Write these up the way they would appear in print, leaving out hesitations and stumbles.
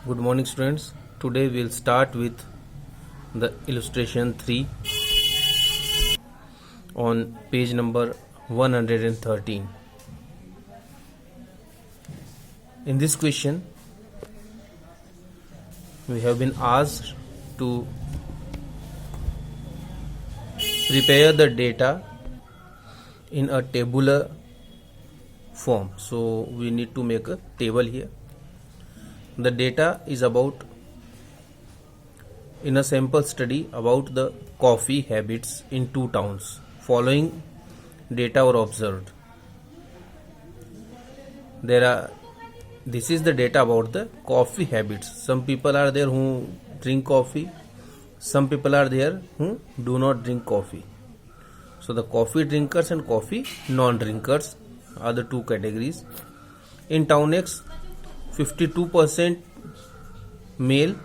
Good morning, students. Today we'll start with the illustration 3 on page number 113. In this question, we have been asked to prepare the data in a tabular form. So we need to make a table here. The data is about in a sample study about the coffee habits in two towns. Following data were observed. This is the data about the coffee habits. Some people are there who drink coffee. Some people are there who do not drink coffee. So the coffee drinkers and coffee non-drinkers are the two categories. In town X, 52% male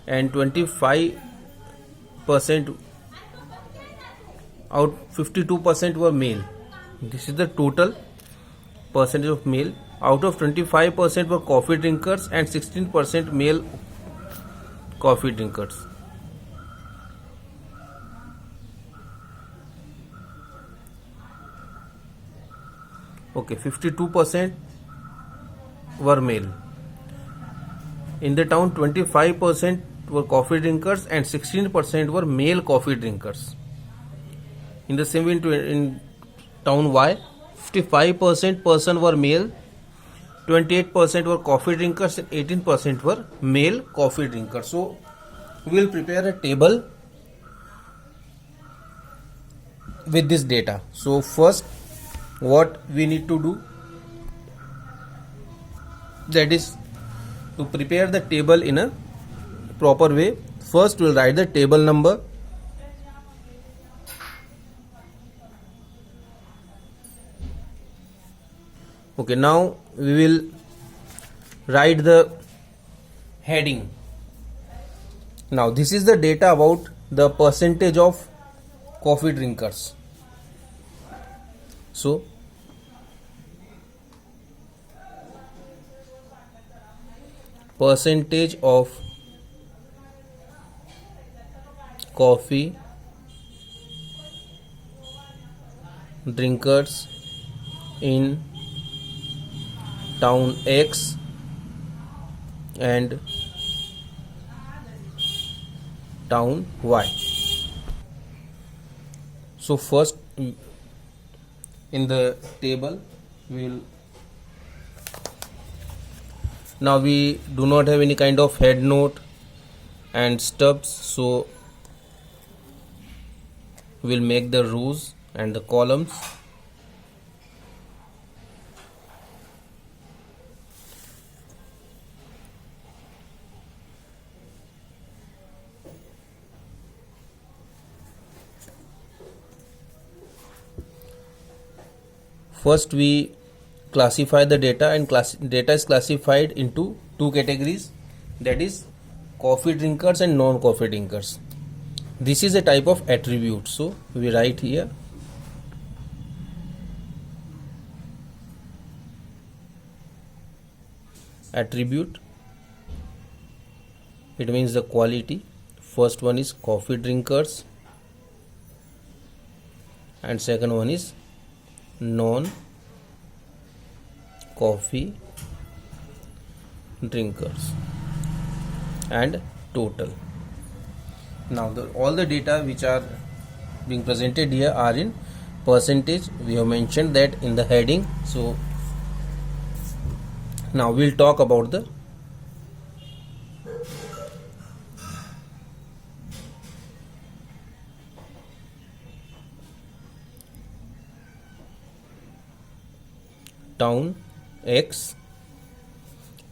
and 25% 52% were male. This is the total percentage of male. Out of 25% were coffee drinkers and 16% male coffee drinkers. Okay, 52% were male. In the town, 25% were coffee drinkers and 16% were male coffee drinkers. In the same way, in town Y, 55% person were male, 28% were coffee drinkers and 18% were male coffee drinkers. So we will prepare a table with this data. So first, what we need to do, that is to prepare the table in a proper way. First we will write the table number. Okay, now we will write the heading. Now this is the data about the percentage of coffee drinkers. So percentage of coffee drinkers in town X and town Y. So first in the table now we do not have any kind of head note and stubs, so we'll make the rows and the columns. First we classify the data, and data is classified into two categories, that is coffee drinkers and non-coffee drinkers. This is a type of attribute, so we write here attribute. It means the quality. First one is coffee drinkers and second one is non-coffee drinkers, and total. Now all the data which are being presented here are in percentage. We have mentioned that in the heading. So now we'll talk about the town X.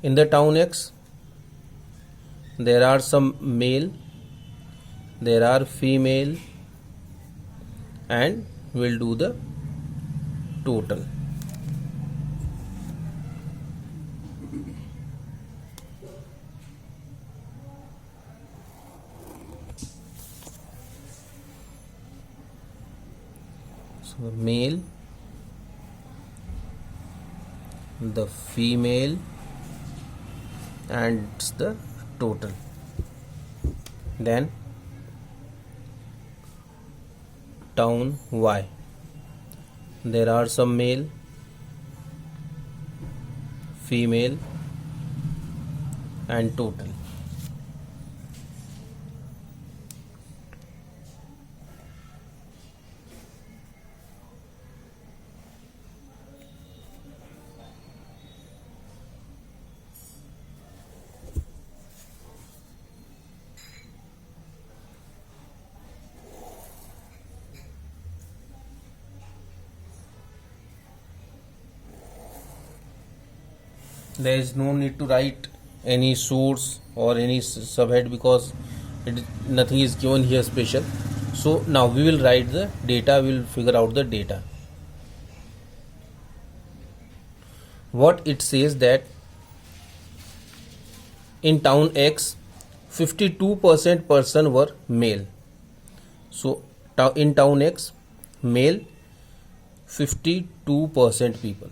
In the town X, there are some male, there are female, and we'll do the total. So male, the female, and it's the total. Then town Y, there are some male, female and total. There is no need to write any source or any subhead because nothing is given here special. So now we will write the data, we will figure out the data. What it says that in town X 52% person were male. So in town X, male 52% people.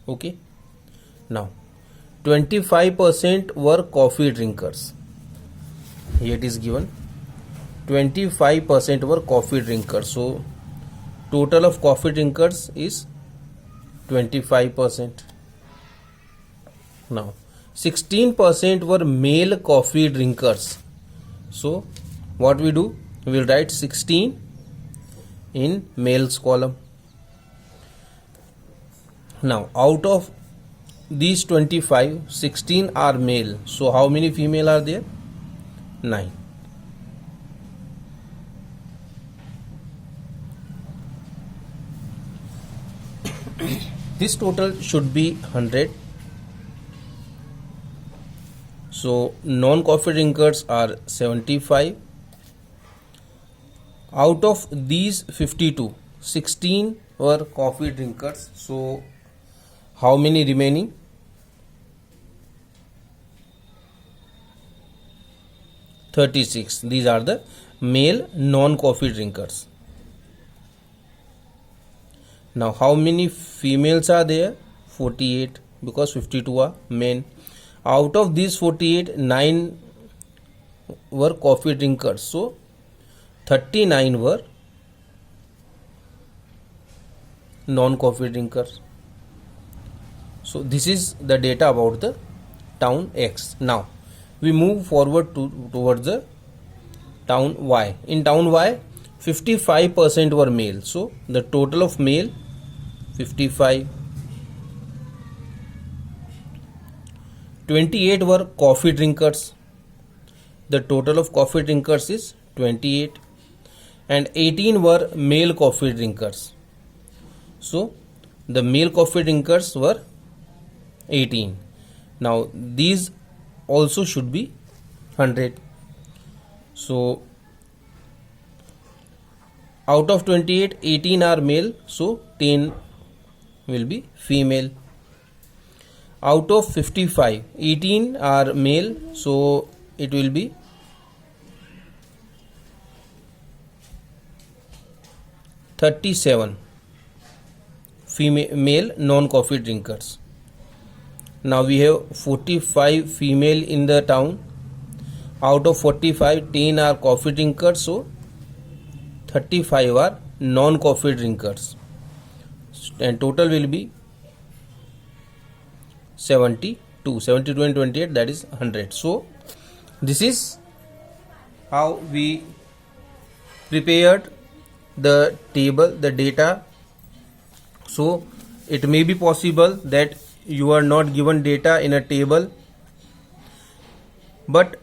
Okay. Now 25% were coffee drinkers. Here it is given 25% were coffee drinkers. So total of coffee drinkers is 25%. Now 16% were male coffee drinkers. So what we do, we will write 16 in males column. Now out of these 25, 16 are male. So how many female are there? 9. This total should be 100. So non-coffee drinkers are 75. Out of these 52, 16 were coffee drinkers. So how many remaining? 36. These are the male non-coffee drinkers. Now how many females are there? 48, because 52 are men. Out of these 48, 9 were coffee drinkers. So 39 were non-coffee drinkers. So this is the data about the town X. Now we move forward towards the town Y. In town Y, 55% were male. So the total of male 55. 28 were coffee drinkers. The total of coffee drinkers is 28. And 18 were male coffee drinkers. So the male coffee drinkers were 18. Now these also should be 100. So out of 28, 18 are male. So 10 will be female. Out of 55, 18 are male. So it will be 37 female, male non-coffee drinkers. Now we have 45 female in the town. Out of 45, 10 are coffee drinkers. So 35 are non-coffee drinkers. And total will be 72. 72 and 28, that is 100. So this is how we prepared the table, the data. So it may be possible that you are not given data in a table, but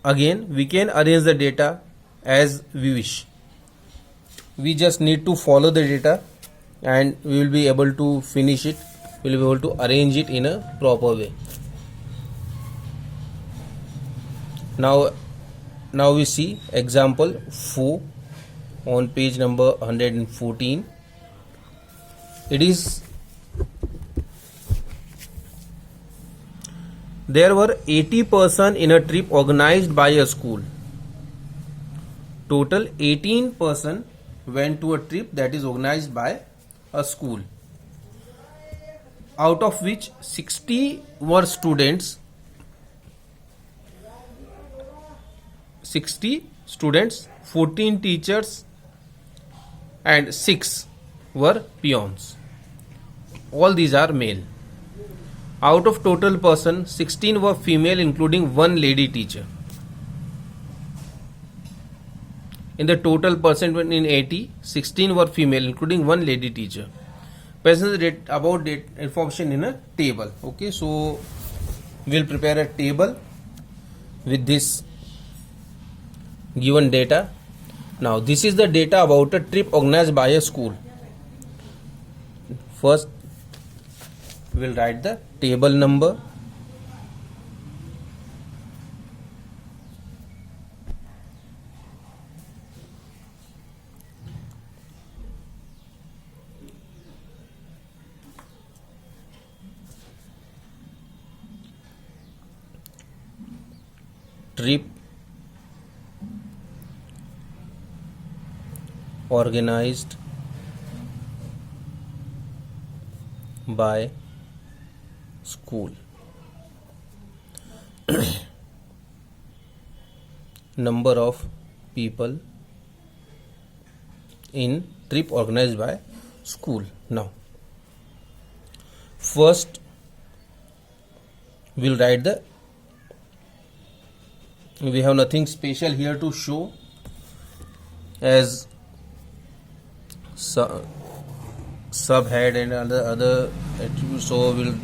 again we can arrange the data as we wish. We just need to follow the data and we will be able to finish it. We will be able to arrange it in a proper way. Now we see example 4 on page number 114. It is, there were 80 persons in a trip organized by a school. Total 18 persons went to a trip that is organized by a school. out of which 60 were students, 14 teachers and 6 were peons. All these are male. Out of total person, 16 were female including one lady teacher. In the total person in 80, 16 were female including one lady teacher. Present about date information in a table. Okay, so we'll prepare a table with this given data. Now this is the data about a trip organized by a school. First we'll write the table number, trip organized by school. Number of people in trip organized by school. Now first we'll write the, we have nothing special here to show as subhead and other attributes, so we'll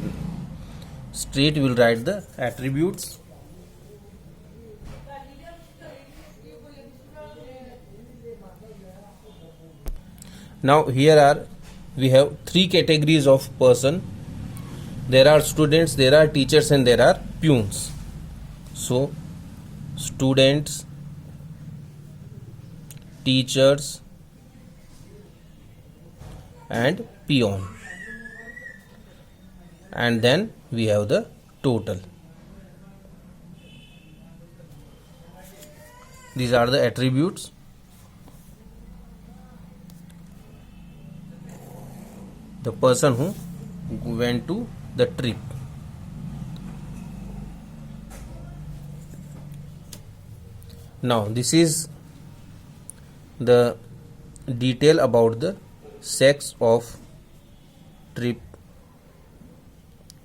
write the attributes. Now here we have 3 categories of person. There are students, there are teachers and there are peons. So students, teachers and peon, and then we have the total. These are the attributes. The person who went to the trip. Now this is the detail about the sex of trip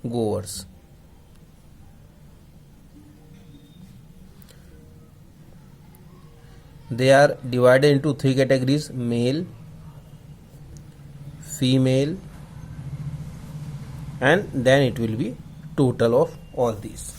goers. They are divided into 3 categories: male, female, and then it will be total of all these.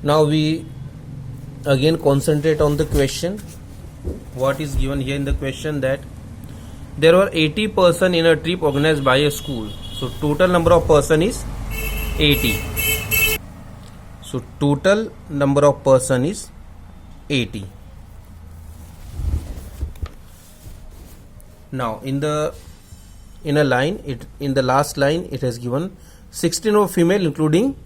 Now we again concentrate on the question. What is given here in the question, that there were 80 person in a trip organized by a school. So total number of person is 80. So total number of person is 80. Now in a line, in the last line it has given 16 were female including,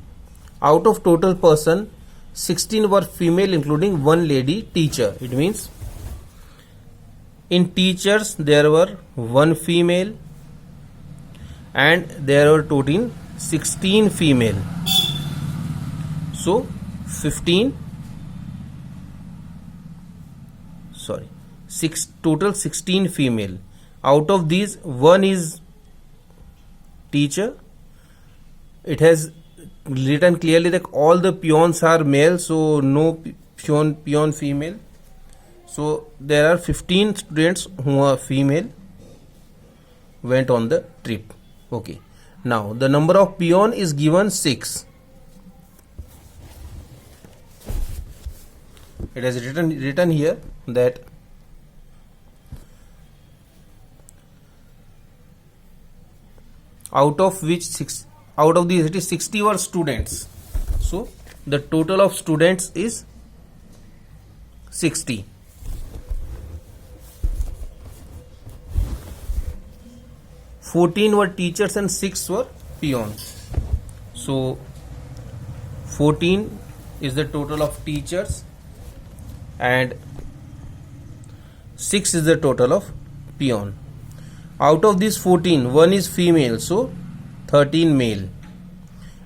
out of total person 16 were female including one lady teacher. It means in teachers there were one female and there were total 16 female. So total 16 female. Out of these, one is teacher. It has written clearly that all the peons are male, so no peon female. So there are 15 students who are female went on the trip. Okay. Now the number of peon is given 6. It is written here that out of these it is 60 were students. So the total of students is 60. Fourteen were teachers and 6 were peons. So 14 is the total of teachers and 6 is the total of peon. Out of these 14, 1 is female, so 13 male.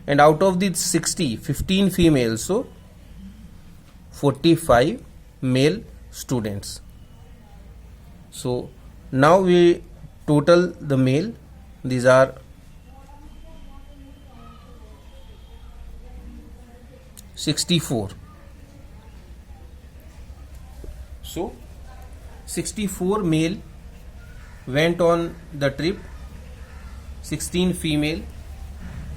And out of these 60, 15 female, so 45 male students. So now we total the male. These are 64. So 64 male went on the trip, 16 female.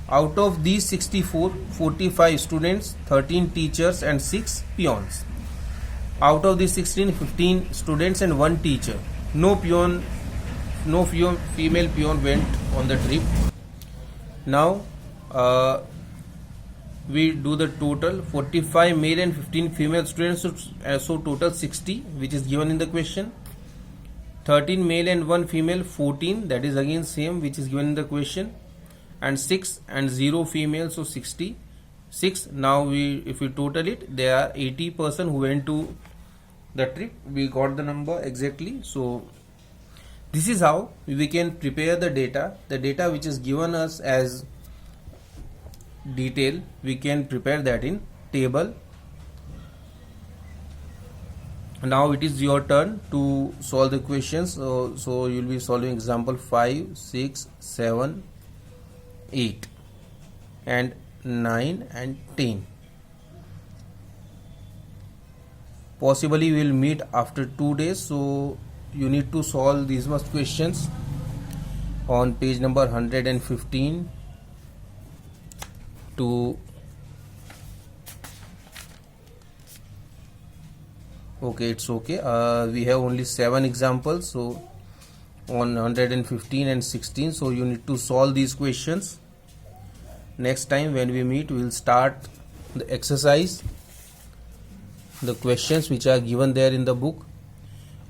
Out of these 64, 45 students, 13 teachers and 6 peons. Out of these 16, 15 students and 1 teacher. No female peon went on the trip. Now we do the total. 45 male and 15 female students, so total 60, which is given in the question. 13 male and 1 female, 14, that is again same, which is given in the question. And 6 and 0 female, so 66. Now if we total it, there are 80 person who went to the trip. We got the number exactly. So this is how we can prepare the data which is given us as detail. We can prepare that in table. Now it is your turn to solve the questions. So you will be solving example 5, 6, 7, 8 and 9 and 10. Possibly we will meet after 2 days, so you need to solve these much questions on page number 115 to okay, it's okay. We have only 7 examples, so on 115 and 16, so you need to solve these questions. Next time when we meet, we will start the exercise, the questions which are given there in the book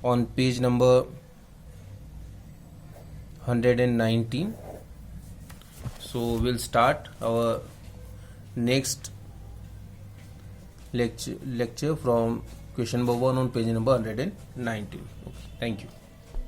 on page number 119. So we'll start our next lecture from question number 1 on page number 119. Okay, thank you.